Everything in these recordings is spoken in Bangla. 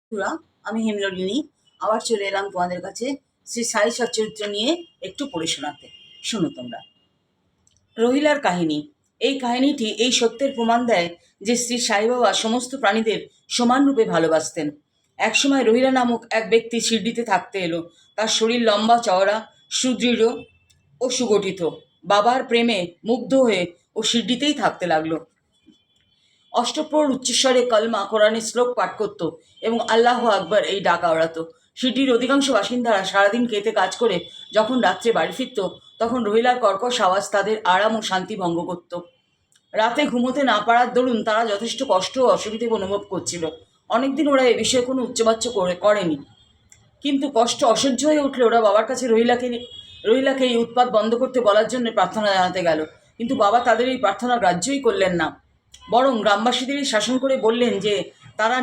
বন্ধুরা, আমি হেমনলিনী আবার চলে এলাম তোমাদের কাছে শ্রী সাই সচ্চরিত্র নিয়ে একটু পড়ে শোনাতে। শোনো তোমরা। রহিলার কাহিনী। এই কাহিনীটি এই সত্যের প্রমাণ দেয় যে শ্রী সাই বাবা সমস্ত প্রাণীদের সমানরূপে ভালোবাসতেন। একসময় রহিলা নামক এক ব্যক্তি শিরডিতে থাকতে এলো। তার শরীর লম্বা চওড়া, সুদৃঢ় ও সুগঠিত। বাবার প্রেমে মুগ্ধ হয়ে ও শিরডিতেই থাকতে লাগলো। অষ্টপ্রহর উচ্চস্বরে কলমা কোরআনের শ্লোক পাঠ করত এবং আল্লাহ আকবর এই ডাক আওড়াতো। সিটির অধিকাংশ বাসিন্দারা সারাদিন খেতে কাজ করে যখন রাত্রে বাড়ি ফিরত, তখন রহিলার কর্কশ আওয়াজ তাদের আরাম ও শান্তি ভঙ্গ করত। রাতে ঘুমোতে না পারার দরুন তারা যথেষ্ট কষ্ট ও অসুবিধে অনুভব করছিল। অনেকদিন ওরা এ বিষয়ে কোনো উচ্চবাচ্য করেনি, কিন্তু কষ্ট অসহ্য হয়ে উঠলে ওরা বাবার কাছে রহিলাকে এই উৎপাত বন্ধ করতে বলার জন্য প্রার্থনা জানাতে গেল। কিন্তু বাবা তাদের এই প্রার্থনা গ্রাহ্যই করলেন না, বরং গ্রামবাসীদেরই শাসন করে বললেন যে তারা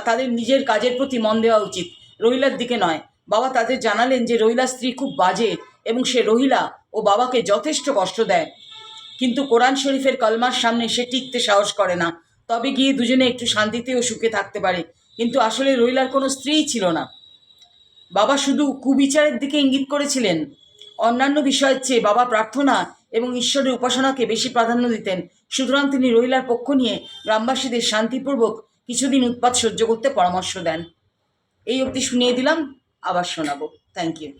তাদের নিজের কাজের প্রতি মন দেওয়া উচিত, রহিলার দিকে নয়। বাবা তাদের জানালেন যে রহিলার স্ত্রী খুব বাজে এবং সে রহিলা ও বাবাকে যথেষ্ট কষ্ট দেয়, কিন্তু কোরআন শরীফের কলমার সামনে সে টিকতে সাহস করে না। তবে গিয়ে দুজনে একটু শান্তিতে ও সুখে থাকতে পারে। কিন্তু আসলে রহিলার কোনো স্ত্রীই ছিল না। বাবা শুধু কুবিচারের দিকে ইঙ্গিত করেছিলেন। অন্যান্য বিষয়ের চেয়ে বাবা প্রার্থনা এবং ঈশ্বরের উপাসনাকে বেশি প্রাধান্য দিতেন। সুতরাং তিনি রহিলার পক্ষ নিয়ে গ্রামবাসীদের শান্তিপূর্বক কিছুদিন উৎপাত সহ্য করতে পরামর্শ দেন। এই অবধি শুনিয়ে দিলাম, আবার শোনাবো। Thank you.